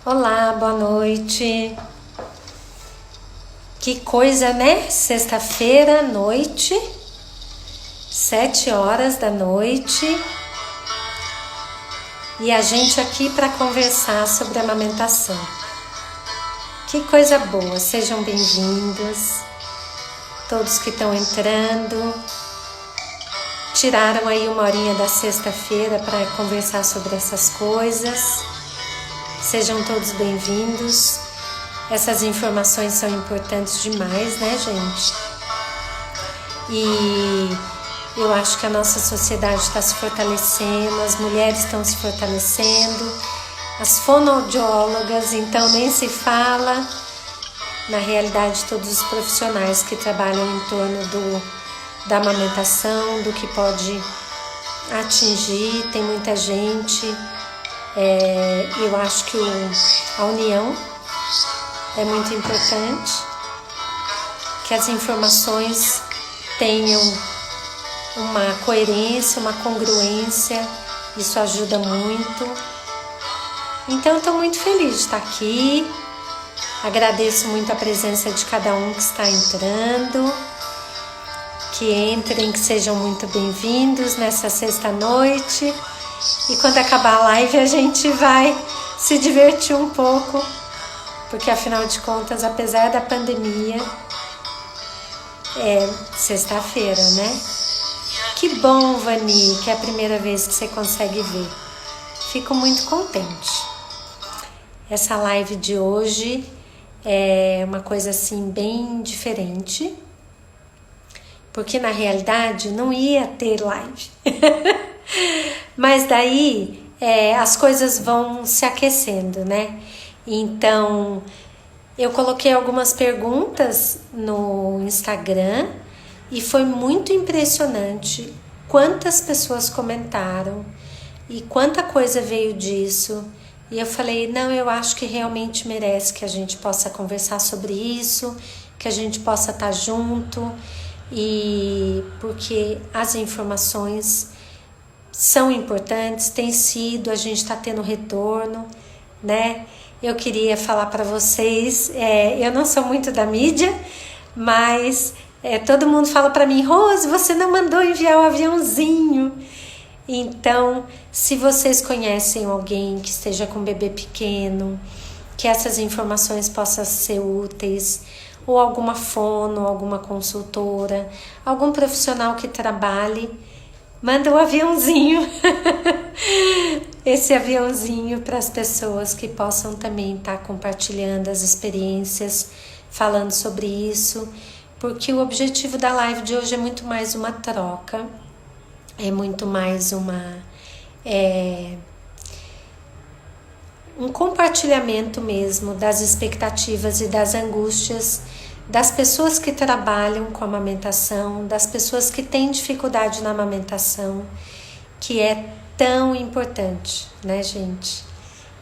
Olá, boa noite. Que coisa, né? Sexta-feira à noite, 7 horas da noite, e a gente aqui para conversar sobre a amamentação. Que coisa boa, sejam bem-vindos, todos que estão entrando. Tiraram aí uma horinha da sexta-feira para conversar sobre essas coisas. Sejam todos bem-vindos. Essas informações são importantes demais, né, gente? E eu acho que a nossa sociedade está se fortalecendo, as mulheres estão se fortalecendo, as fonoaudiólogas, então nem se fala. Na realidade, todos os profissionais que trabalham em torno da amamentação, do que pode atingir, tem muita gente. Eu acho que a união é muito importante, que as informações tenham uma coerência, uma congruência, isso ajuda muito. Então, eu estou muito feliz de estar aqui, agradeço muito a presença de cada um que está entrando, que entrem, que sejam muito bem-vindos nessa sexta-noite. E quando acabar a live a gente vai se divertir um pouco, porque afinal de contas, apesar da pandemia, é sexta-feira, né? Que bom, Vani, que é a primeira vez que você consegue ver. Fico muito contente. Essa live de hoje é uma coisa assim bem diferente, porque na realidade não ia ter live. Mas daí as coisas vão se aquecendo, né? Então, eu coloquei algumas perguntas no Instagram e foi muito impressionante quantas pessoas comentaram e quanta coisa veio disso. E eu falei, não, eu acho que realmente merece que a gente possa conversar sobre isso, que a gente possa estar junto, e porque as informações são importantes, tem sido, a gente está tendo retorno, né? Eu queria falar para vocês, eu não sou muito da mídia, mas todo mundo fala para mim, Rose, você não mandou enviar o aviãozinho. Então, se vocês conhecem alguém que esteja com um bebê pequeno, que essas informações possam ser úteis, ou alguma fono, alguma consultora, algum profissional que trabalhe, manda um aviãozinho, esse aviãozinho para as pessoas que possam também estar compartilhando as experiências, falando sobre isso, porque o objetivo da live de hoje é muito mais uma troca, é muito mais um compartilhamento mesmo das expectativas e das angústias das pessoas que trabalham com a amamentação, das pessoas que têm dificuldade na amamentação, que é tão importante, né, gente?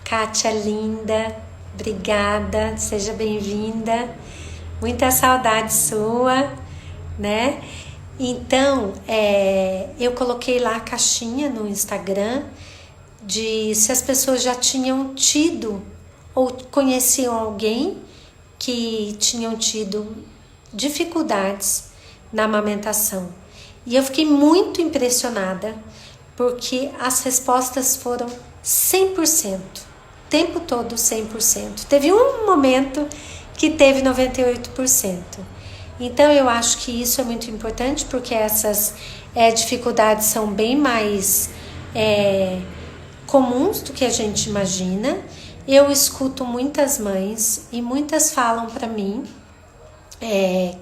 Kátia linda, obrigada, seja bem-vinda, muita saudade sua, né? Então, eu coloquei lá a caixinha no Instagram de se as pessoas já tinham tido ou conheciam alguém que tinham tido dificuldades na amamentação. E eu fiquei muito impressionada, porque as respostas foram 100%, o tempo todo 100%. Teve um momento que teve 98%. Então eu acho que isso é muito importante, porque essas dificuldades são bem mais comuns do que a gente imagina. Eu escuto muitas mães e muitas falam para mim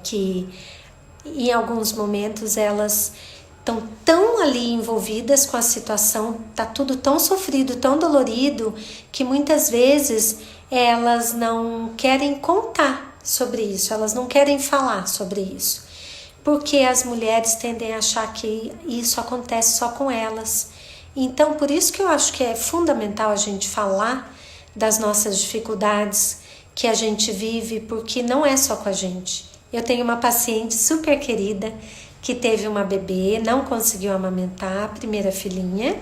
que em alguns momentos elas estão tão ali envolvidas com a situação, tá tudo tão sofrido, tão dolorido, que muitas vezes elas não querem contar sobre isso, elas não querem falar sobre isso, porque as mulheres tendem a achar que isso acontece só com elas. Então, por isso que eu acho que é fundamental a gente falar das nossas dificuldades que a gente vive, porque não é só com a gente. Eu tenho uma paciente super querida que teve uma bebê, não conseguiu amamentar a primeira filhinha,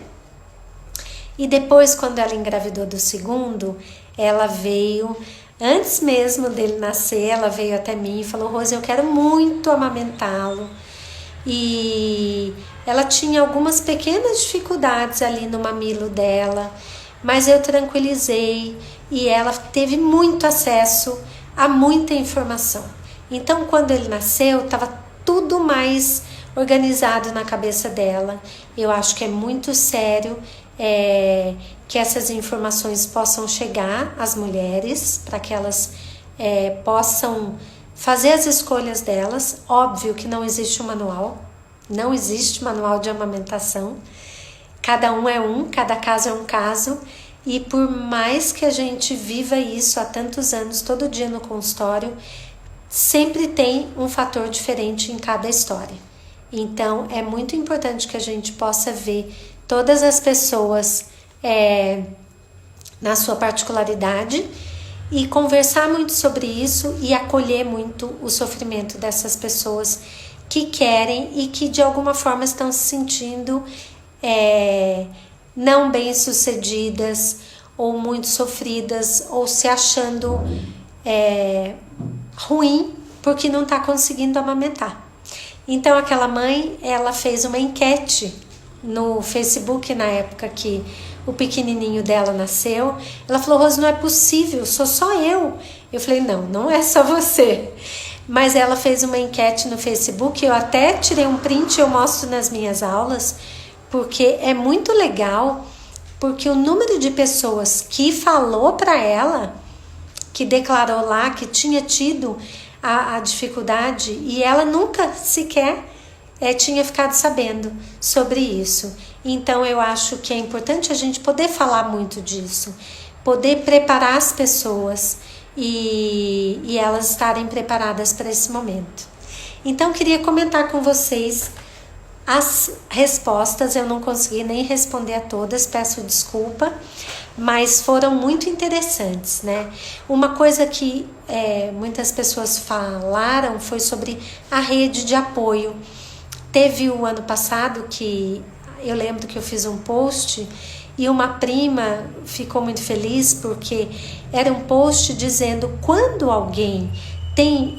e depois, quando ela engravidou do segundo, Ela veio, antes mesmo dele nascer, ela veio até mim e falou: Rose, eu quero muito amamentá-lo. E ela tinha algumas pequenas dificuldades ali no mamilo dela, mas eu tranquilizei e ela teve muito acesso a muita informação. Então, quando ele nasceu, estava tudo mais organizado na cabeça dela. Eu acho que é muito sério que essas informações possam chegar às mulheres, para que elas possam fazer as escolhas delas. Óbvio que não existe um manual, não existe manual de amamentação. Cada um é um, cada caso é um caso. E por mais que a gente viva isso há tantos anos, todo dia no consultório, sempre tem um fator diferente em cada história. Então, é muito importante que a gente possa ver todas as pessoas na sua particularidade e conversar muito sobre isso e acolher muito o sofrimento dessas pessoas que querem e que de alguma forma estão se sentindo não bem-sucedidas ou muito sofridas ou se achando ruim porque não está conseguindo amamentar. Então aquela mãe, ela fez uma enquete no Facebook na época que o pequenininho dela nasceu. Ela falou: Rose, não é possível, sou só eu. Eu falei: não é só você. Mas ela fez uma enquete no Facebook, eu até tirei um print e eu mostro nas minhas aulas, porque é muito legal, porque o número de pessoas que falou para ela, que declarou lá que tinha tido a dificuldade e ela nunca sequer tinha ficado sabendo sobre isso. Então eu acho que é importante a gente poder falar muito disso, poder preparar as pessoas e elas estarem preparadas para esse momento. Então queria comentar com vocês as respostas. Eu não consegui nem responder a todas, peço desculpa, mas foram muito interessantes, né? Uma coisa que muitas pessoas falaram foi sobre a rede de apoio. Teve o ano passado que eu lembro que eu fiz um post e uma prima ficou muito feliz porque era um post dizendo: quando alguém tem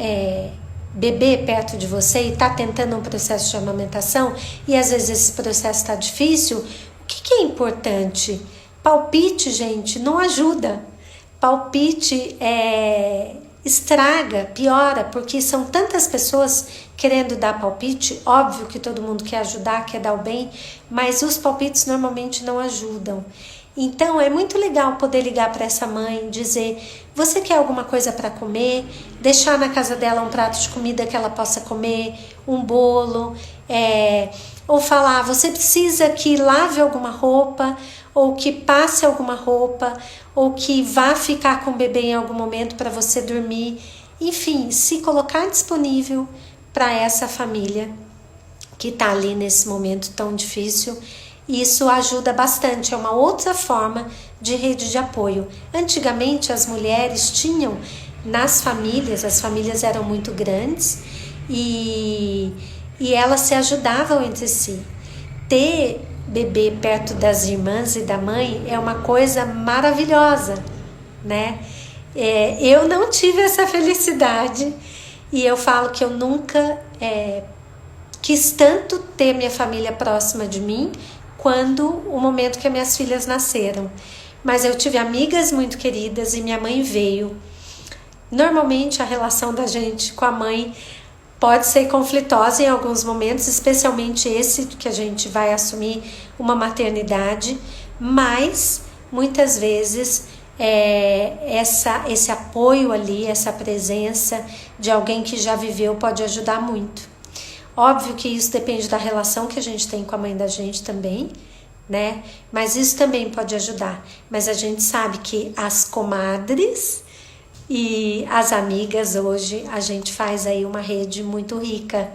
bebê perto de você e está tentando um processo de amamentação e às vezes esse processo está difícil, o que é importante? Palpite, gente, não ajuda. Palpite estraga, piora, porque são tantas pessoas querendo dar palpite. Óbvio que todo mundo quer ajudar, quer dar o bem, mas os palpites normalmente não ajudam. Então é muito legal poder ligar para essa mãe, dizer: você quer alguma coisa para comer? Deixar na casa dela um prato de comida que ela possa comer, um bolo, ou falar: você precisa que lave alguma roupa, ou que passe alguma roupa, ou que vá ficar com o bebê em algum momento para você dormir. Enfim, se colocar disponível para essa família que está ali nesse momento tão difícil. Isso ajuda bastante, é uma outra forma de rede de apoio. Antigamente as mulheres tinham nas famílias, as famílias eram muito grandes e elas se ajudavam entre si. Ter bebê perto das irmãs e da mãe é uma coisa maravilhosa, né? Eu não tive essa felicidade e eu falo que eu nunca quis tanto ter minha família próxima de mim quando o momento que as minhas filhas nasceram. Mas eu tive amigas muito queridas e minha mãe veio. Normalmente a relação da gente com a mãe pode ser conflitosa em alguns momentos, especialmente esse que a gente vai assumir uma maternidade, mas muitas vezes esse apoio ali, essa presença de alguém que já viveu pode ajudar muito. Óbvio que isso depende da relação que a gente tem com a mãe da gente também, né? Mas isso também pode ajudar. Mas a gente sabe que as comadres e as amigas, hoje a gente faz aí uma rede muito rica.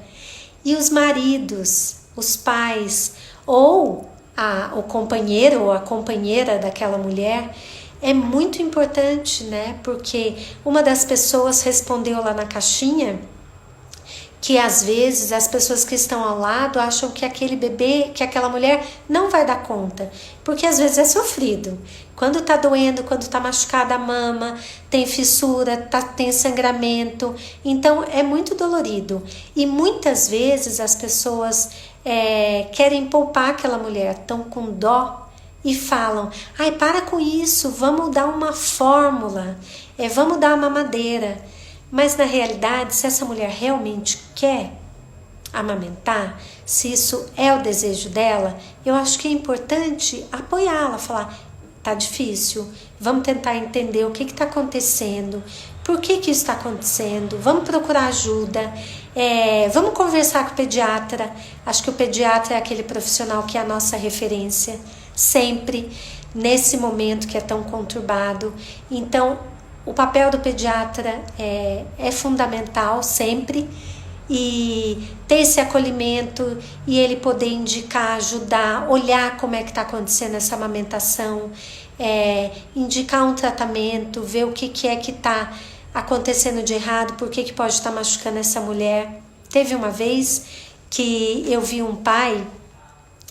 E os maridos, os pais, ou o companheiro ou a companheira daquela mulher, é muito importante, né? Porque uma das pessoas respondeu lá na caixinha que às vezes as pessoas que estão ao lado acham que aquele bebê, que aquela mulher não vai dar conta, porque às vezes é sofrido. Quando tá doendo, quando tá machucada a mama, tem fissura, tem sangramento, então é muito dolorido. E muitas vezes as pessoas querem poupar aquela mulher, estão com dó e falam: ai, para com isso, vamos dar uma fórmula, vamos dar uma mamadeira. Mas na realidade, se essa mulher realmente quer amamentar, se isso é o desejo dela, eu acho que é importante apoiá-la, falar: tá difícil, vamos tentar entender o que está acontecendo, por que isso está acontecendo, vamos procurar ajuda, vamos conversar com o pediatra. Acho que o pediatra é aquele profissional que é a nossa referência, sempre, nesse momento que é tão conturbado. Então, o papel do pediatra é fundamental sempre, e ter esse acolhimento e ele poder indicar, ajudar, olhar como é que está acontecendo essa amamentação, indicar um tratamento, ver o que é que está acontecendo de errado, por que pode estar machucando essa mulher. Teve uma vez que eu vi um pai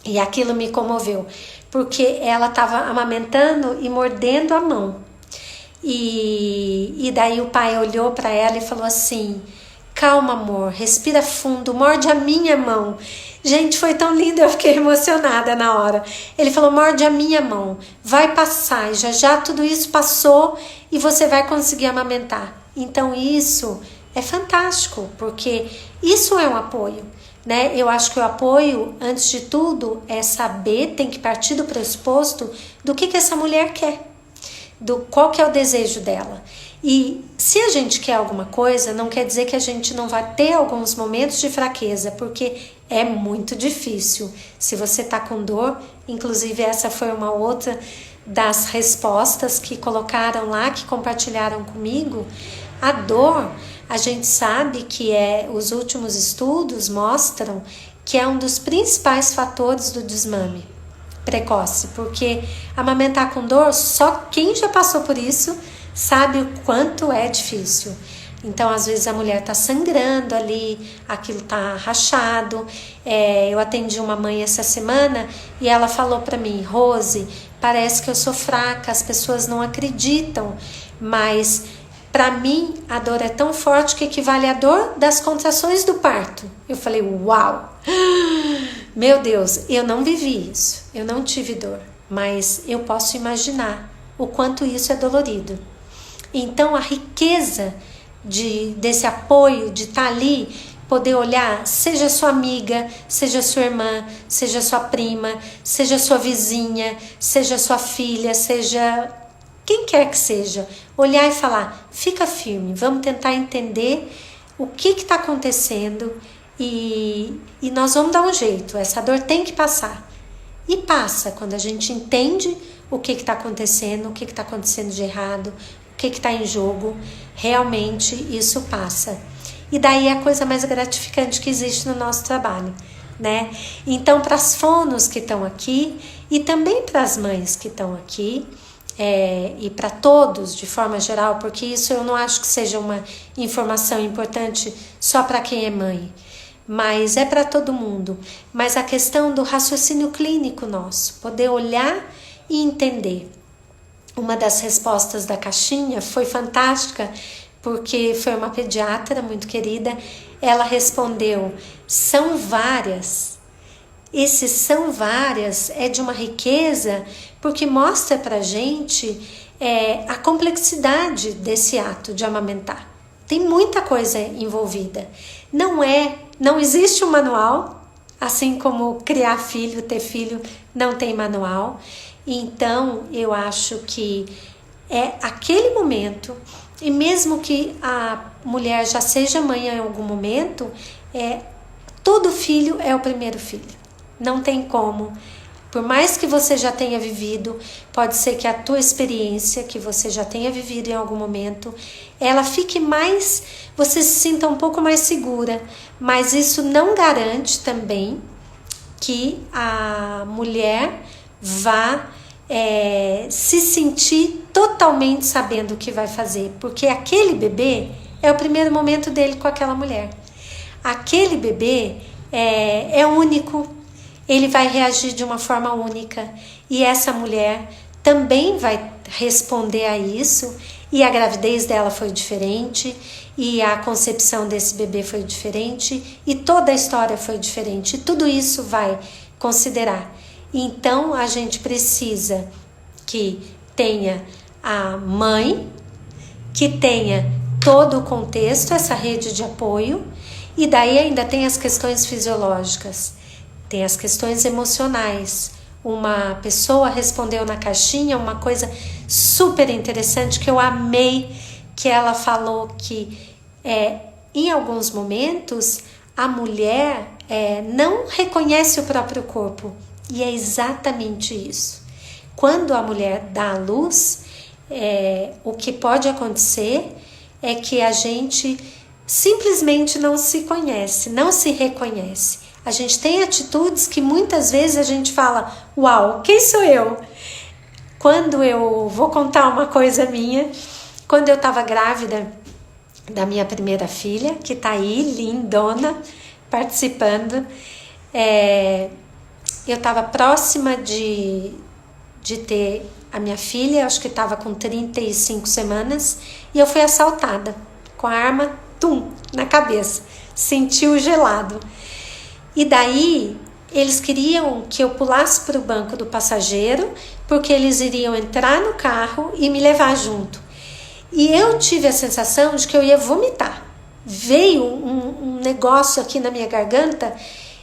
e aquilo me comoveu, porque ela estava amamentando e mordendo a mão. E daí o pai olhou para ela e falou assim: calma, amor, respira fundo, morde a minha mão. Gente, foi tão lindo, eu fiquei emocionada na hora. Ele falou: morde a minha mão, vai passar, e já tudo isso passou e você vai conseguir amamentar. Então isso é fantástico, porque isso é um apoio, né? Eu acho que o apoio, antes de tudo, é saber, tem que partir do pressuposto do que essa mulher quer, qual que é o desejo dela. E se a gente quer alguma coisa, não quer dizer que a gente não vai ter alguns momentos de fraqueza, porque é muito difícil. Se você tá com dor, inclusive essa foi uma outra das respostas que colocaram lá, que compartilharam comigo. A dor, a gente sabe que os últimos estudos mostram que é um dos principais fatores do desmame precoce, porque amamentar com dor, só quem já passou por isso sabe o quanto é difícil. Então, às vezes a mulher tá sangrando ali, aquilo tá rachado. Eu atendi uma mãe essa semana e ela falou para mim: Rose, parece que eu sou fraca, as pessoas não acreditam, mas para mim a dor é tão forte que equivale à dor das contrações do parto. Eu falei: uau! Meu Deus, eu não vivi isso, eu não tive dor, mas eu posso imaginar o quanto isso é dolorido. Então a riqueza desse apoio, de estar ali, poder olhar, seja sua amiga, seja sua irmã, seja sua prima, seja sua vizinha, seja sua filha, seja quem quer que seja, olhar e falar: fica firme, vamos tentar entender o que está acontecendo e nós vamos dar um jeito, essa dor tem que passar. E passa quando a gente entende o que está acontecendo, o que está acontecendo de errado, o que está em jogo, realmente isso passa. E daí é a coisa mais gratificante que existe no nosso trabalho, né? Então, para as fonos que estão aqui e também para as mães que estão aqui, e para todos de forma geral, porque isso eu não acho que seja uma informação importante só para quem é mãe, mas é para todo mundo. Mas a questão do raciocínio clínico nosso, poder olhar e entender. Uma das respostas da caixinha foi fantástica, porque foi uma pediatra muito querida. Ela respondeu: são várias. Esses são várias é de uma riqueza, porque mostra pra gente a complexidade desse ato de amamentar. Tem muita coisa envolvida. Não existe um manual, assim como criar filho, ter filho, não tem manual. Então, eu acho que é aquele momento, e mesmo que a mulher já seja mãe em algum momento, todo filho é o primeiro filho. Não tem como. Por mais que você já tenha vivido, pode ser que a tua experiência, que você já tenha vivido em algum momento, ela fique mais, você se sinta um pouco mais segura, mas isso não garante também que a mulher vá se sentir totalmente sabendo o que vai fazer, porque aquele bebê é o primeiro momento dele com aquela mulher. aquele bebê é único, ele vai reagir de uma forma única e essa mulher também vai responder a isso, e a gravidez dela foi diferente, e a concepção desse bebê foi diferente, e toda a história foi diferente, e tudo isso vai considerar. Então a gente precisa que tenha a mãe, que tenha todo o contexto, essa rede de apoio, e daí ainda tem as questões fisiológicas, tem as questões emocionais. Uma pessoa respondeu na caixinha uma coisa super interessante que eu amei, que ela falou que em alguns momentos a mulher não reconhece o próprio corpo, e é exatamente isso. Quando a mulher dá à luz, o que pode acontecer é que a gente simplesmente não se conhece, não se reconhece. A gente tem atitudes que muitas vezes a gente fala, uau, quem sou eu? Quando eu vou contar uma coisa minha, quando eu estava grávida da minha primeira filha, que está aí, lindona, participando, eu estava próxima de ter a minha filha, acho que estava com 35 semanas, e eu fui assaltada com a arma, na cabeça, senti o gelado. E daí eles queriam que eu pulasse para o banco do passageiro, porque eles iriam entrar no carro e me levar junto. E eu tive a sensação de que eu ia vomitar. Veio um negócio aqui na minha garganta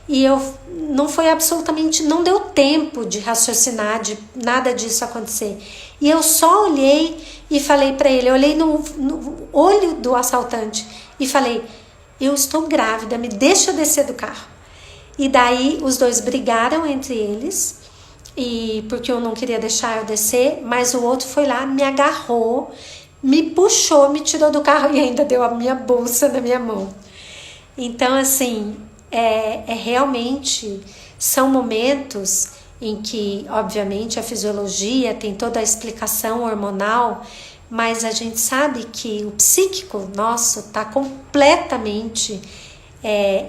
e não deu tempo de raciocinar, de nada disso acontecer. E eu só olhei e falei para ele, eu olhei no olho do assaltante e falei, eu estou grávida, me deixa descer do carro. E daí os dois brigaram entre eles, porque eu não queria deixar eu descer, mas o outro foi lá, me agarrou, me puxou, me tirou do carro e ainda deu a minha bolsa na minha mão. Então, assim, realmente são momentos em que, obviamente, a fisiologia tem toda a explicação hormonal, mas a gente sabe que o psíquico nosso está completamente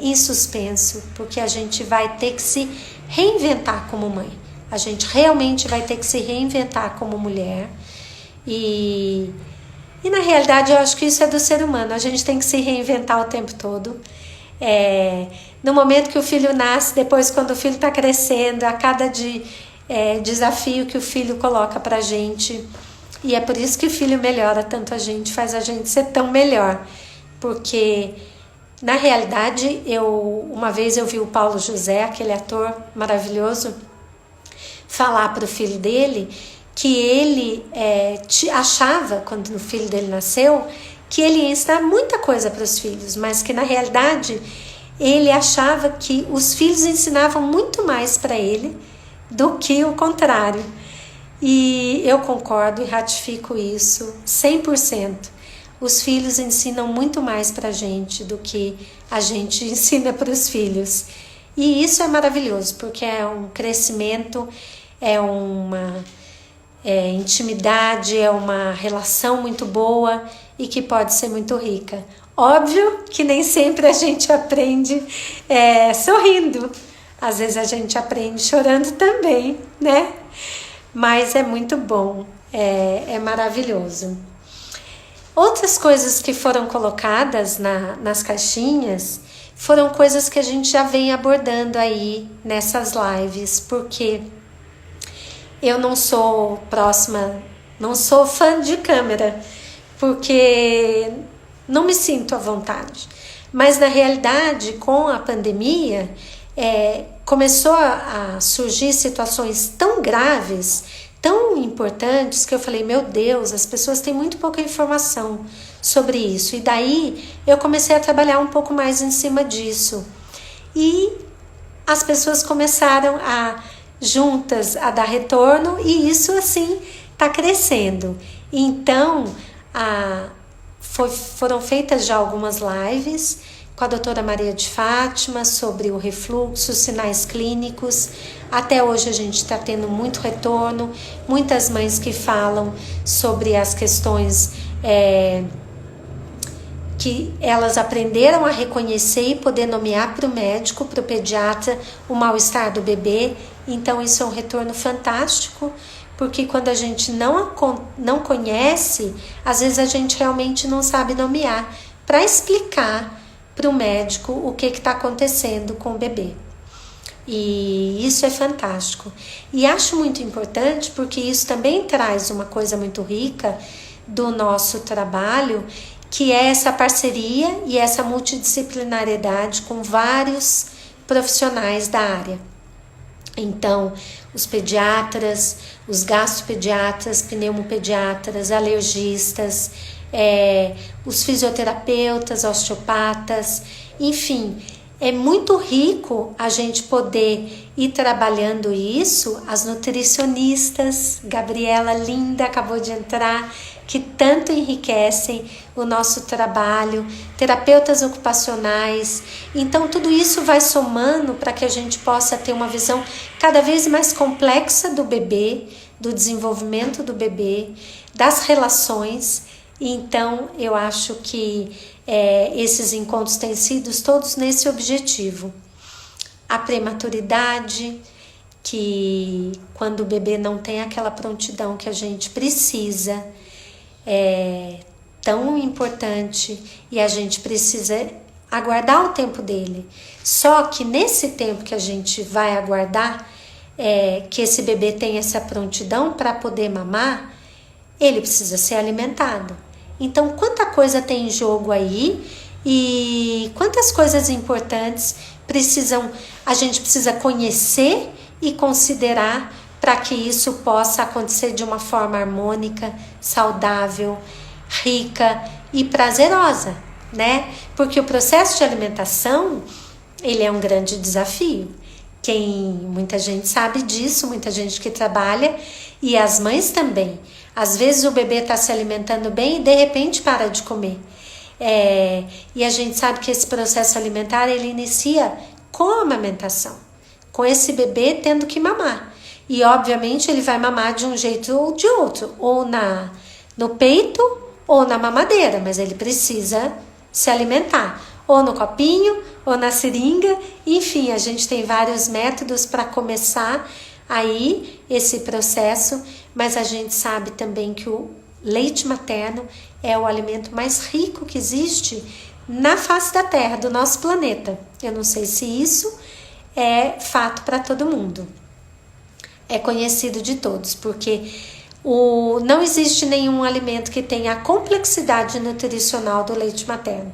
em suspenso, porque a gente vai ter que se reinventar como mãe, a gente realmente vai ter que se reinventar como mulher, e na realidade eu acho que isso é do ser humano, a gente tem que se reinventar o tempo todo. No momento que o filho nasce, depois quando o filho está crescendo, a cada desafio que o filho coloca pra gente, e é por isso que o filho melhora tanto a gente, faz a gente ser tão melhor, porque na realidade, uma vez eu vi o Paulo José, aquele ator maravilhoso, falar para o filho dele que ele achava, quando o filho dele nasceu, que ele ia ensinar muita coisa para os filhos, mas que na realidade ele achava que os filhos ensinavam muito mais para ele do que o contrário. E eu concordo e ratifico isso 100%. Os filhos ensinam muito mais para a gente do que a gente ensina para os filhos. E isso é maravilhoso, porque é um crescimento, é uma intimidade, é uma relação muito boa e que pode ser muito rica. Óbvio que nem sempre a gente aprende sorrindo. Às vezes a gente aprende chorando também, né? Mas é muito bom, é maravilhoso. Outras coisas que foram colocadas nas caixinhas foram coisas que a gente já vem abordando aí nessas lives, porque eu não sou não sou fã de câmera, porque não me sinto à vontade. Mas na realidade, com a pandemia, começou a surgir situações tão graves, tão importantes, que eu falei, meu Deus, as pessoas têm muito pouca informação sobre isso. E daí eu comecei a trabalhar um pouco mais em cima disso. E as pessoas começaram juntas a dar retorno, e isso assim está crescendo. Então foram feitas já algumas lives com a doutora Maria de Fátima sobre o refluxo, sinais clínicos. Até hoje a gente está tendo muito retorno, muitas mães que falam sobre as questões que elas aprenderam a reconhecer e poder nomear para o médico, para o pediatra, o mal-estar do bebê. Então isso é um retorno fantástico, porque quando a gente não conhece, às vezes a gente realmente não sabe nomear, para explicar para o médico o que está acontecendo com o bebê. E isso é fantástico. E acho muito importante porque isso também traz uma coisa muito rica do nosso trabalho, que é essa parceria e essa multidisciplinariedade com vários profissionais da área. Então, os pediatras, os gastropediatras, pneumopediatras, alergistas, os fisioterapeutas, osteopatas, enfim, é muito rico a gente poder ir trabalhando isso. As nutricionistas, Gabriela linda, acabou de entrar, que tanto enriquecem o nosso trabalho, terapeutas ocupacionais. Então tudo isso vai somando para que a gente possa ter uma visão cada vez mais complexa do bebê, do desenvolvimento do bebê, das relações. Então eu acho que esses encontros têm sido todos nesse objetivo. A prematuridade, que quando o bebê não tem aquela prontidão que a gente precisa, é tão importante e a gente precisa aguardar o tempo dele. Só que nesse tempo que a gente vai aguardar, que esse bebê tem essa prontidão para poder mamar, ele precisa ser alimentado. Então, quanta coisa tem em jogo aí e quantas coisas importantes a gente precisa conhecer e considerar para que isso possa acontecer de uma forma harmônica, saudável, rica e prazerosa, né? Porque o processo de alimentação, ele é um grande desafio. Muita gente sabe disso, muita gente que trabalha, e as mães também. Às vezes o bebê está se alimentando bem e de repente para de comer. E a gente sabe que esse processo alimentar, ele inicia com a amamentação, com esse bebê tendo que mamar. E obviamente ele vai mamar de um jeito ou de outro, ou no peito ou na mamadeira, mas ele precisa se alimentar, ou no copinho, ou na seringa. Enfim, a gente tem vários métodos para começar aí esse processo, mas a gente sabe também que o leite materno é o alimento mais rico que existe na face da Terra, do nosso planeta. Eu não sei se isso é fato para todo mundo. É conhecido de todos, porque não existe nenhum alimento que tenha a complexidade nutricional do leite materno.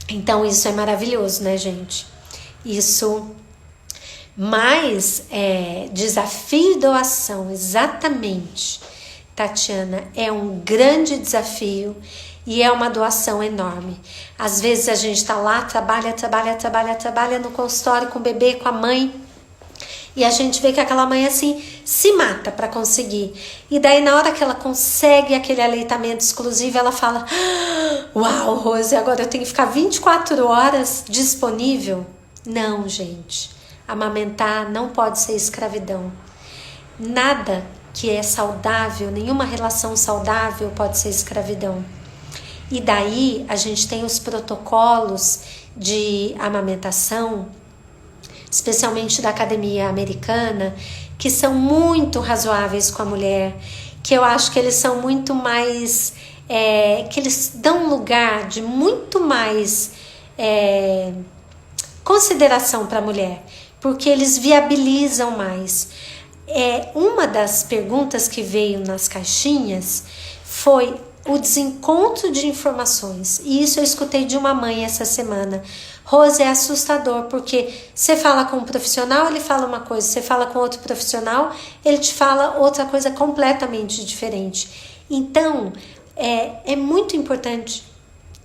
Então isso é maravilhoso, né, gente? Isso, mas desafio e doação, exatamente, Tatiana, é um grande desafio e é uma doação enorme. Às vezes a gente tá lá, trabalha no consultório com o bebê, com a mãe, e a gente vê que aquela mãe assim se mata para conseguir. E daí na hora que ela consegue aquele aleitamento exclusivo, ela fala: uau, Rose, agora eu tenho que ficar 24 horas disponível? Não, gente. Amamentar não pode ser escravidão. Nada que é saudável, nenhuma relação saudável pode ser escravidão. E daí a gente tem os protocolos de amamentação, especialmente da academia americana, que são muito razoáveis com a mulher, que eu acho que eles são muito mais, que eles dão lugar de muito mais consideração para a mulher, porque eles viabilizam mais. Uma das perguntas que veio nas caixinhas foi o desencontro de informações, e isso eu escutei de uma mãe essa semana. Rose, é assustador, porque você fala com um profissional, ele fala uma coisa, você fala com outro profissional, ele te fala outra coisa completamente diferente. Então, é muito importante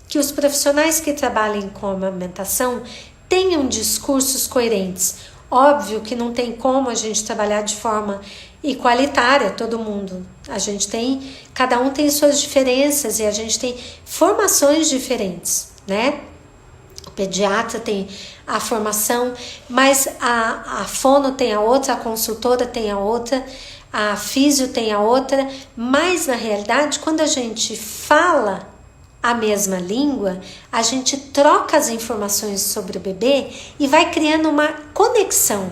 que os profissionais que trabalhem com amamentação tenham discursos coerentes. Óbvio que não tem como a gente trabalhar de forma igualitária, todo mundo. Cada um tem suas diferenças e a gente tem formações diferentes, né? O pediatra tem a formação, mas a fono tem a outra, a consultora tem a outra, a físio tem a outra, mas na realidade, quando a gente fala a mesma língua, a gente troca as informações sobre o bebê e vai criando uma conexão.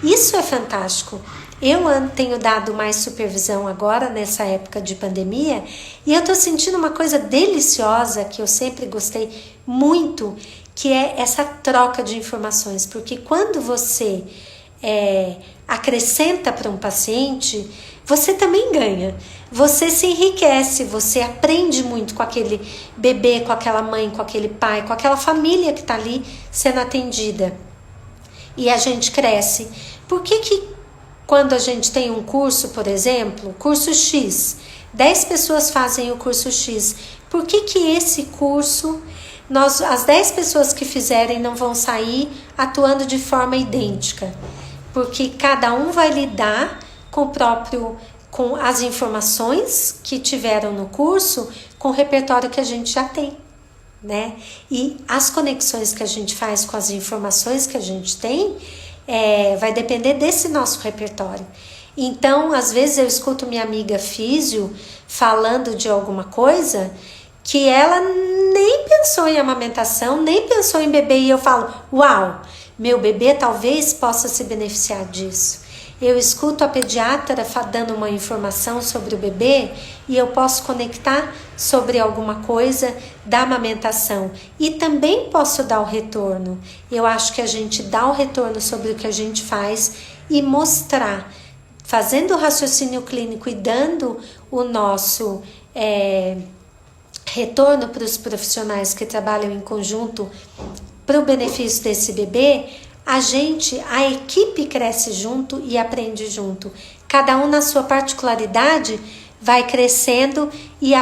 Isso é fantástico. Eu tenho dado mais supervisão agora, nessa época de pandemia, e eu tô sentindo uma coisa deliciosa que eu sempre gostei muito, que é essa troca de informações. Porque quando você acrescenta para um paciente, você também ganha. Você se enriquece, você aprende muito com aquele bebê, com aquela mãe, com aquele pai, com aquela família que está ali sendo atendida. E a gente cresce. Por que quando a gente tem um curso, por exemplo, curso X, 10 pessoas fazem o curso X, por que esse curso, as 10 pessoas que fizerem não vão sair atuando de forma idêntica? Porque cada um vai lidar com as informações que tiveram no curso, com o repertório que a gente já tem, né? E as conexões que a gente faz com as informações que a gente tem, vai depender desse nosso repertório. Então, às vezes eu escuto minha amiga físio falando de alguma coisa que ela nem pensou em amamentação, nem pensou em bebê, e eu falo, uau, meu bebê talvez possa se beneficiar disso. Eu escuto a pediatra dando uma informação sobre o bebê e eu posso conectar sobre alguma coisa da amamentação. E também posso dar o retorno. Eu acho que a gente dá o retorno sobre o que a gente faz e mostrar, fazendo o raciocínio clínico e dando o nosso retorno para os profissionais que trabalham em conjunto para o benefício desse bebê. A equipe cresce junto e aprende junto. Cada um na sua particularidade vai crescendo e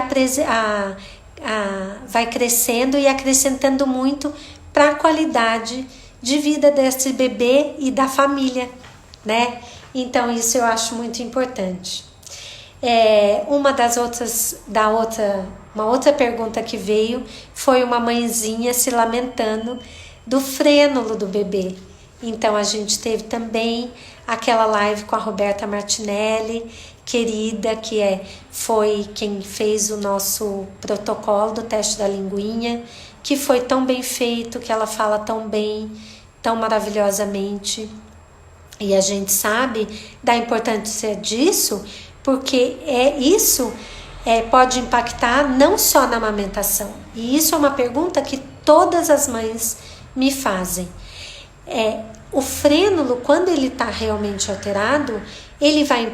vai crescendo e acrescentando muito para a qualidade de vida desse bebê e da família, né? Então isso eu acho muito importante. Uma outra pergunta que veio foi uma mãezinha se lamentando do frênulo do bebê. Então a gente teve também aquela live com a Roberta Martinelli, querida, que foi quem fez o nosso protocolo do teste da linguinha, que foi tão bem feito, que ela fala tão bem, tão maravilhosamente. E a gente sabe da importância disso, porque isso pode impactar não só na amamentação. E isso é uma pergunta que todas as mães me fazem. O frênulo, quando ele está realmente alterado, ele vai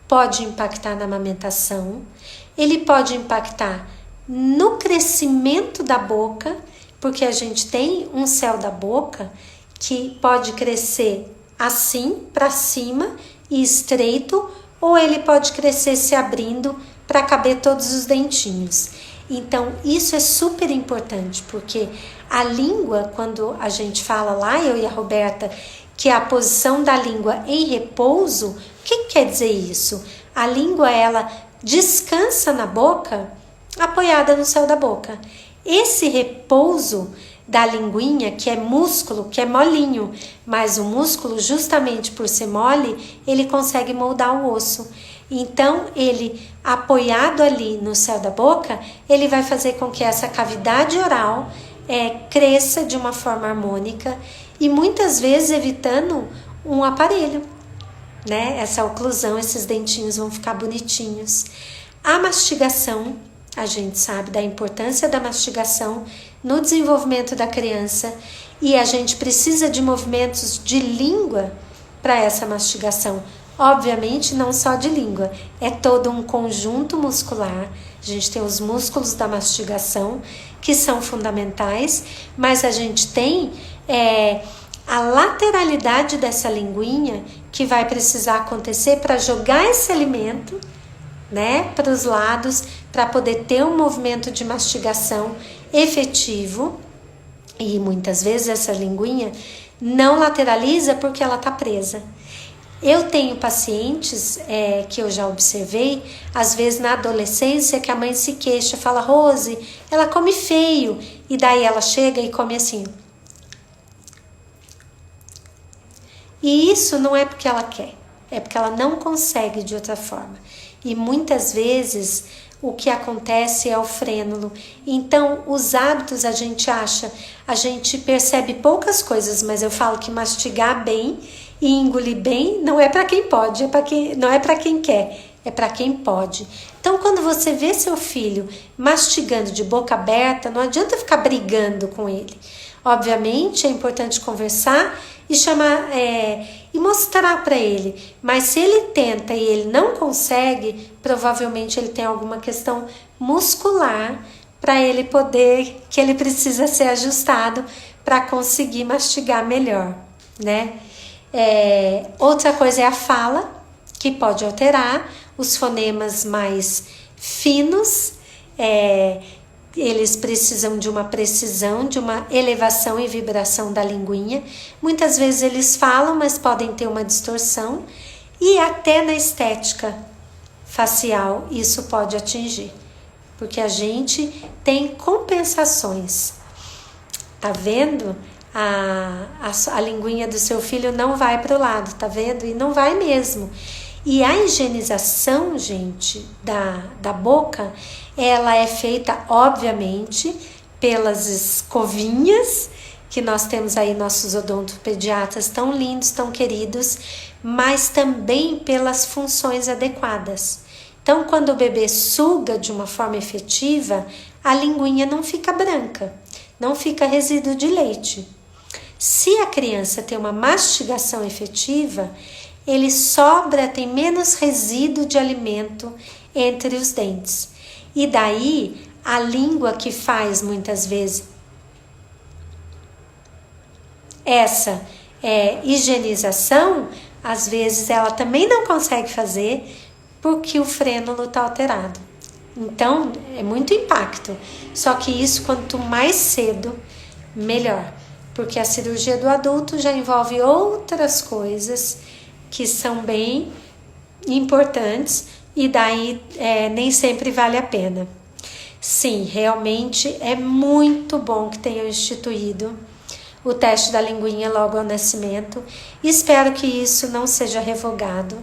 pode impactar na amamentação, ele pode impactar no crescimento da boca, porque a gente tem um céu da boca que pode crescer assim, para cima e estreito, ou ele pode crescer se abrindo para caber todos os dentinhos. Então, isso é super importante, porque a língua, quando a gente fala lá, eu e a Roberta, que é a posição da língua em repouso, o que quer dizer isso? A língua, ela descansa na boca, apoiada no céu da boca. Esse repouso da linguinha, que é músculo, que é molinho, mas o músculo, justamente por ser mole, ele consegue moldar o osso. Então, ele apoiado ali no céu da boca, ele vai fazer com que essa cavidade oral cresça de uma forma harmônica e muitas vezes evitando um aparelho, né? Essa oclusão, esses dentinhos vão ficar bonitinhos. A mastigação, a gente sabe da importância da mastigação no desenvolvimento da criança e a gente precisa de movimentos de língua para essa mastigação. Obviamente, não só de língua, é todo um conjunto muscular. A gente tem os músculos da mastigação, que são fundamentais, mas a gente tem a lateralidade dessa linguinha que vai precisar acontecer para jogar esse alimento, né, para os lados, para poder ter um movimento de mastigação efetivo. E muitas vezes essa linguinha não lateraliza porque ela está presa. Eu tenho pacientes que eu já observei, às vezes na adolescência, que a mãe se queixa, fala, Rose, ela come feio, e daí ela chega e come assim. E isso não é porque ela quer, é porque ela não consegue de outra forma. E muitas vezes o que acontece é o frênulo. Então, os hábitos a gente percebe poucas coisas, mas eu falo que mastigar bem e engolir bem não é para quem pode, não é para quem quer, é para quem pode. Então, quando você vê seu filho mastigando de boca aberta, não adianta ficar brigando com ele. Obviamente, é importante conversar e chamar e mostrar para ele. Mas se ele tenta e ele não consegue, provavelmente ele tem alguma questão muscular para ele poder, que ele precisa ser ajustado para conseguir mastigar melhor, né? Outra coisa é a fala, que pode alterar os fonemas mais finos. Eles precisam de uma precisão, de uma elevação e vibração da linguinha. Muitas vezes eles falam, mas podem ter uma distorção. E até na estética facial isso pode atingir. Porque a gente tem compensações. Tá vendo? A linguinha do seu filho não vai para o lado, tá vendo? E não vai mesmo. E a higienização, gente, da boca, ela é feita, obviamente, pelas escovinhas, que nós temos aí nossos odontopediatras tão lindos, tão queridos, mas também pelas funções adequadas. Então, quando o bebê suga de uma forma efetiva, a linguinha não fica branca, não fica resíduo de leite. Se a criança tem uma mastigação efetiva, ele tem menos resíduo de alimento entre os dentes. E daí, a língua que faz muitas vezes essa higienização, às vezes ela também não consegue fazer porque o frênulo está alterado. Então, é muito impacto. Só que isso, quanto mais cedo, melhor. Porque a cirurgia do adulto já envolve outras coisas que são bem importantes e daí nem sempre vale a pena. Sim, realmente é muito bom que tenham instituído o teste da linguinha logo ao nascimento. Espero que isso não seja revogado.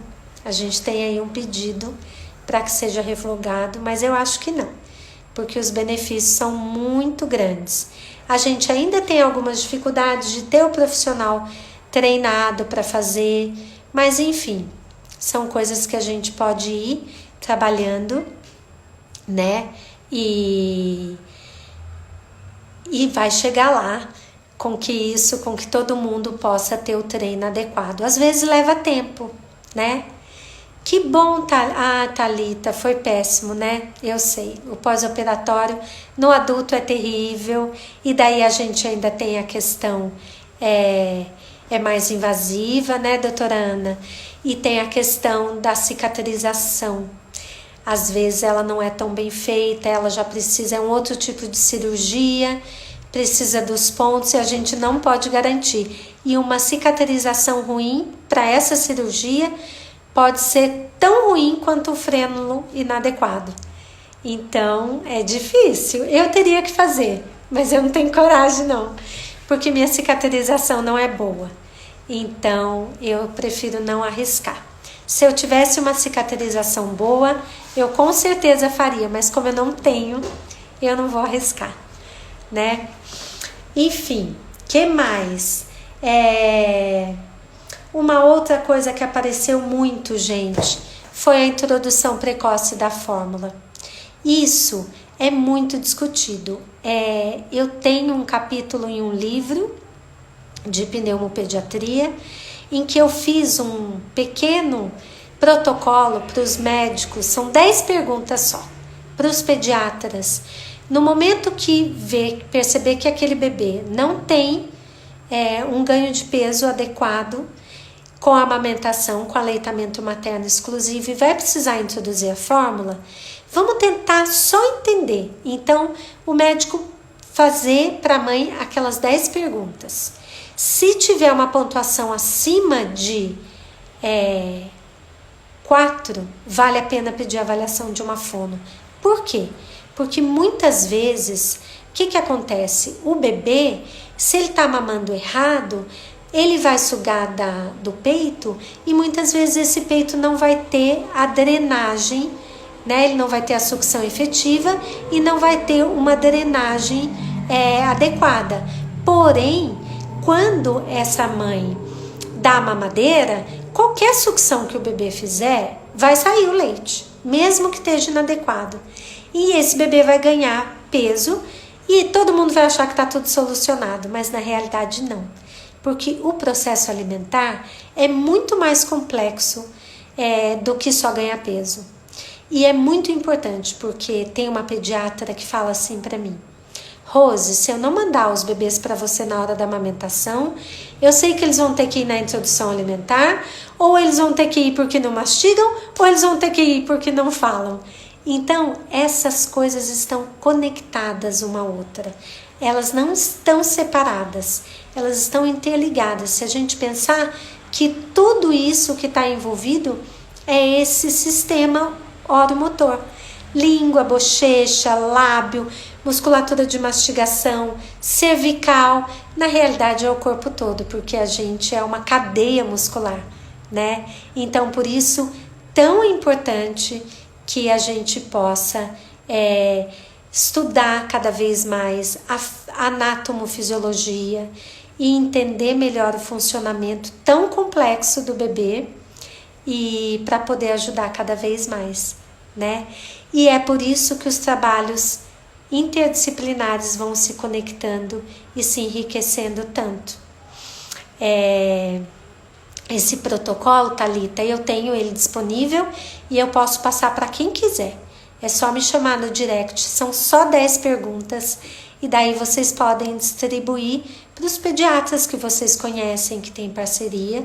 A gente tem aí um pedido para que seja revogado, mas eu acho que não, porque os benefícios são muito grandes. A gente ainda tem algumas dificuldades de ter o profissional treinado para fazer, mas enfim, são coisas que a gente pode ir trabalhando, né? E vai chegar lá com que todo mundo possa ter o treino adequado. Às vezes leva tempo, né? Que bom, Thalita, foi péssimo, né? Eu sei, o pós-operatório no adulto é terrível, e daí a gente ainda tem a questão mais invasiva, né, doutora Ana? E tem a questão da cicatrização. Às vezes ela não é tão bem feita, ela já precisa, um outro tipo de cirurgia, precisa dos pontos e a gente não pode garantir. E uma cicatrização ruim para essa cirurgia pode ser tão ruim quanto o frênulo inadequado. Então, é difícil. Eu teria que fazer, mas eu não tenho coragem não, porque minha cicatrização não é boa. Então, eu prefiro não arriscar. Se eu tivesse uma cicatrização boa, eu com certeza faria, mas como eu não tenho, eu não vou arriscar, né? Enfim, que mais? Uma outra coisa que apareceu muito, gente, foi a introdução precoce da fórmula. Isso é muito discutido. Eu tenho um capítulo em um livro de pneumopediatria em que eu fiz um pequeno protocolo para os médicos, são 10 perguntas só, para os pediatras. No momento que perceber que aquele bebê não tem um ganho de peso adequado com a amamentação, com aleitamento materno exclusivo e vai precisar introduzir a fórmula, vamos tentar só entender. Então, o médico fazer para a mãe aquelas 10 perguntas. Se tiver uma pontuação acima de 4, vale a pena pedir a avaliação de uma fono. Por quê? Porque muitas vezes, o que acontece? O bebê, se ele está mamando errado, ele vai sugar do peito e muitas vezes esse peito não vai ter a drenagem, né? Ele não vai ter a sucção efetiva e não vai ter uma drenagem adequada. Porém, quando essa mãe dá a mamadeira, qualquer sucção que o bebê fizer, vai sair o leite, mesmo que esteja inadequado. E esse bebê vai ganhar peso e todo mundo vai achar que está tudo solucionado, mas na realidade não. Porque o processo alimentar é muito mais complexo do que só ganhar peso. E é muito importante, porque tem uma pediatra que fala assim para mim: Rose, se eu não mandar os bebês para você na hora da amamentação, eu sei que eles vão ter que ir na introdução alimentar, ou eles vão ter que ir porque não mastigam, ou eles vão ter que ir porque não falam. Então, essas coisas estão conectadas uma à outra. Elas não estão separadas, elas estão interligadas. Se a gente pensar que tudo isso que está envolvido é esse sistema oromotor. Língua, bochecha, lábio, musculatura de mastigação, cervical. Na realidade é o corpo todo, porque a gente é uma cadeia muscular, né? Então, por isso, tão importante que a gente possa estudar cada vez mais a anatomofisiologia e entender melhor o funcionamento tão complexo do bebê e para poder ajudar cada vez mais, né? E é por isso que os trabalhos interdisciplinares vão se conectando e se enriquecendo tanto. Esse protocolo, Thalita, eu tenho ele disponível e eu posso passar para quem quiser. É só me chamar no direct, são só 10 perguntas e daí vocês podem distribuir para os pediatras que vocês conhecem, que tem parceria,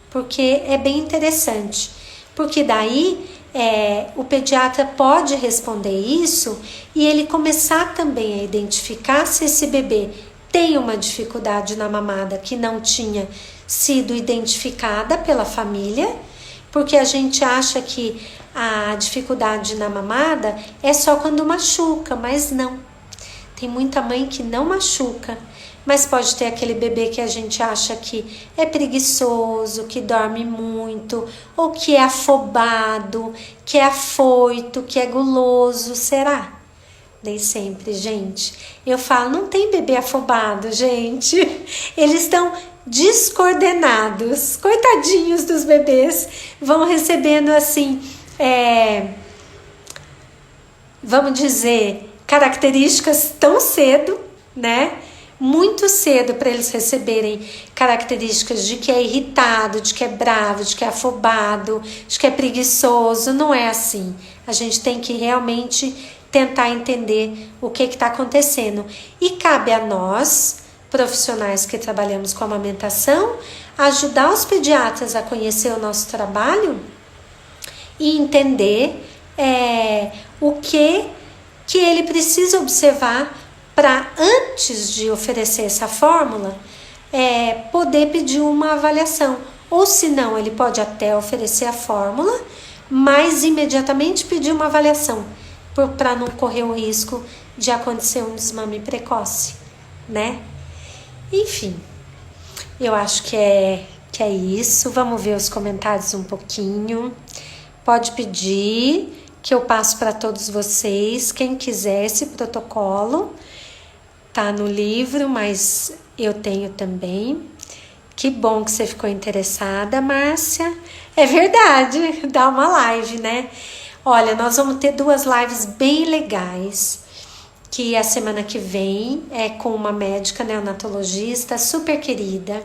porque é bem interessante. Porque daí o pediatra pode responder isso e ele começar também a identificar se esse bebê tem uma dificuldade na mamada que não tinha sido identificada pela família, porque a gente acha que a dificuldade na mamada é só quando machuca, mas não. Tem muita mãe que não machuca, mas pode ter aquele bebê que a gente acha que é preguiçoso, que dorme muito, ou que é afobado, que é afoito, que é guloso. Será? Nem sempre, gente. Eu falo, não tem bebê afobado, gente. Eles estão descoordenados. Coitadinhos dos bebês. Vão recebendo assim, vamos dizer, características tão cedo, né? Muito cedo para eles receberem características de que é irritado, de que é bravo, de que é afobado, de que é preguiçoso. Não é assim. A gente tem que realmente tentar entender o que está acontecendo. E cabe a nós, profissionais que trabalhamos com amamentação, ajudar os pediatras a conhecer o nosso trabalho e entender o que ele precisa observar para, antes de oferecer essa fórmula, poder pedir uma avaliação. Ou se não, ele pode até oferecer a fórmula, mas imediatamente pedir uma avaliação, para não correr o risco de acontecer um desmame precoce, né? Enfim, eu acho que é isso. Vamos ver os comentários um pouquinho. Pode pedir que eu passo para todos vocês. Quem quiser esse protocolo, tá no livro, mas eu tenho também. Que bom que você ficou interessada, Márcia. É verdade, dá uma live, né? Olha, nós vamos ter 2 lives bem legais, que a semana que vem é com uma médica neonatologista super querida,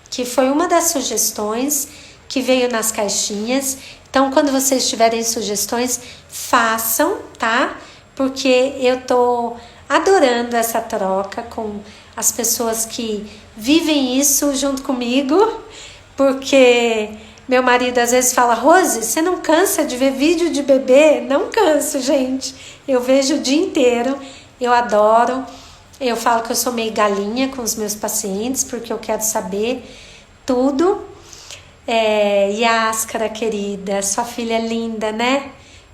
que foi uma das sugestões que veio nas caixinhas. Então, quando vocês tiverem sugestões, façam, tá? Porque eu tô adorando essa troca com as pessoas que vivem isso junto comigo, porque meu marido às vezes fala: Rose, você não cansa de ver vídeo de bebê? Não canso, gente. Eu vejo o dia inteiro, eu adoro. Eu falo que eu sou meio galinha com os meus pacientes, porque eu quero saber tudo. Yáscara, querida, sua filha é linda, né?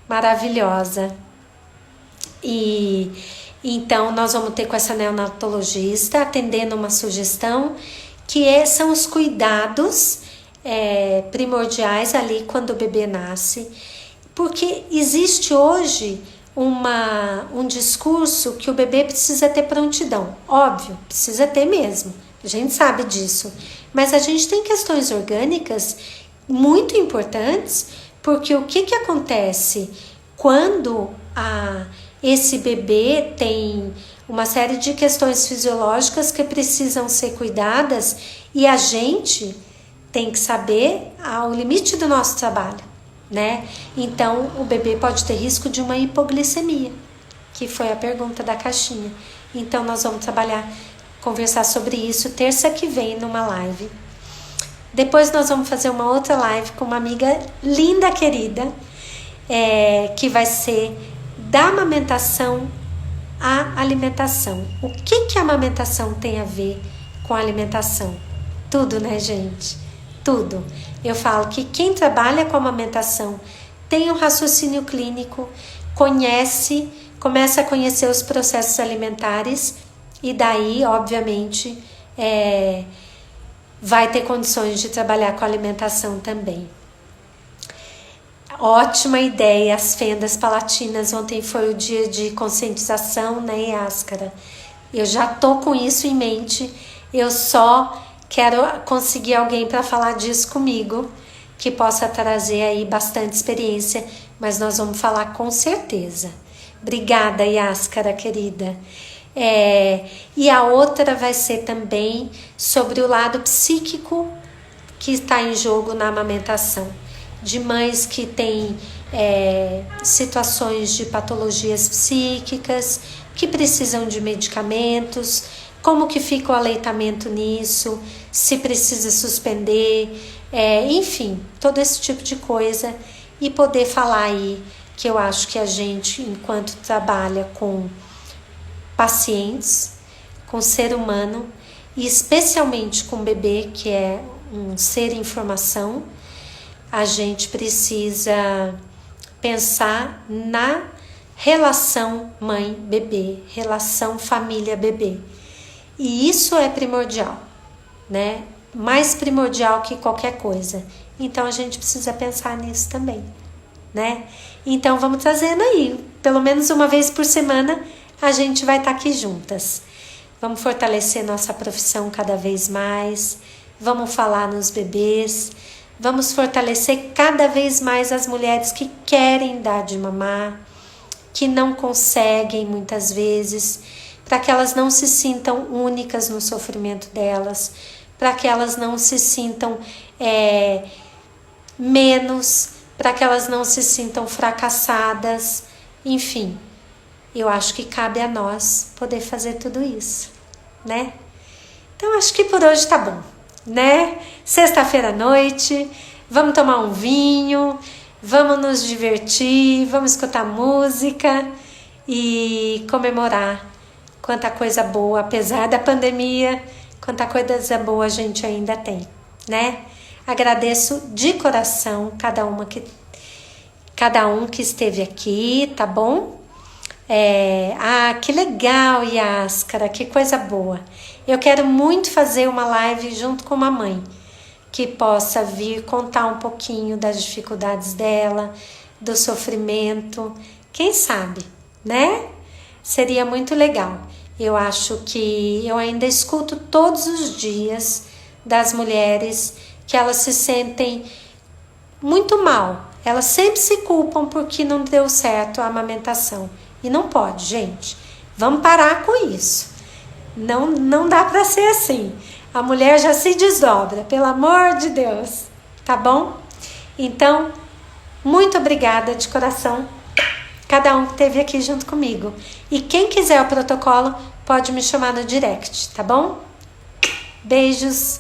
Maravilhosa. E então nós vamos ter com essa neonatologista atendendo uma sugestão são os cuidados primordiais ali quando o bebê nasce, porque existe hoje um discurso que o bebê precisa ter prontidão. Óbvio, precisa ter mesmo, a gente sabe disso, mas a gente tem questões orgânicas muito importantes, porque o que acontece quando esse bebê tem uma série de questões fisiológicas que precisam ser cuidadas, e a gente tem que saber o limite do nosso trabalho, né? Então, o bebê pode ter risco de uma hipoglicemia, que foi a pergunta da caixinha. Então, nós vamos conversar sobre isso terça que vem numa live. Depois nós vamos fazer uma outra live com uma amiga linda, querida, que vai ser da amamentação à alimentação. O que a amamentação tem a ver com a alimentação? Tudo, né, gente? Tudo. Eu falo que quem trabalha com amamentação tem um raciocínio clínico, começa a conhecer os processos alimentares, e daí, obviamente, vai ter condições de trabalhar com alimentação também. Ótima ideia, as fendas palatinas. Ontem foi o dia de conscientização, né, Yáscara? Eu já tô com isso em mente, eu só quero conseguir alguém para falar disso comigo, que possa trazer aí bastante experiência, mas nós vamos falar com certeza. Obrigada, Yáscara, querida. E a outra vai ser também sobre o lado psíquico que está em jogo na amamentação, de mães que têm situações de patologias psíquicas, que precisam de medicamentos, como que fica o aleitamento nisso, se precisa suspender, enfim, todo esse tipo de coisa, e poder falar aí que eu acho que a gente, enquanto trabalha com pacientes, com ser humano, e especialmente com bebê, que é um ser em formação, a gente precisa pensar na relação mãe-bebê, relação família-bebê. E isso é primordial, né? Mais primordial que qualquer coisa. Então a gente precisa pensar nisso também, né? Então vamos trazendo aí, pelo menos uma vez por semana, a gente vai estar aqui juntas. Vamos fortalecer nossa profissão cada vez mais, vamos falar nos bebês, vamos fortalecer cada vez mais as mulheres que querem dar de mamar, que não conseguem muitas vezes, para que elas não se sintam únicas no sofrimento delas, para que elas não se sintam menos, para que elas não se sintam fracassadas, enfim. Eu acho que cabe a nós poder fazer tudo isso, né? Então, acho que por hoje tá bom, né? Sexta-feira à noite, vamos tomar um vinho, vamos nos divertir, vamos escutar música e comemorar quanta coisa boa, apesar da pandemia, quanta coisa boa a gente ainda tem, né? Agradeço de coração cada um que esteve aqui, tá bom? Que legal, Yáscara, que coisa boa. Eu quero muito fazer uma live junto com uma mãe que possa vir contar um pouquinho das dificuldades dela, do sofrimento, quem sabe, né? Seria muito legal. Eu acho que eu ainda escuto todos os dias das mulheres que elas se sentem muito mal. Elas sempre se culpam porque não deu certo a amamentação. E não pode, gente. Vamos parar com isso. Não dá para ser assim. A mulher já se desdobra, pelo amor de Deus. Tá bom? Então, muito obrigada de coração, cada um que esteve aqui junto comigo. E quem quiser o protocolo, pode me chamar no direct, tá bom? Beijos.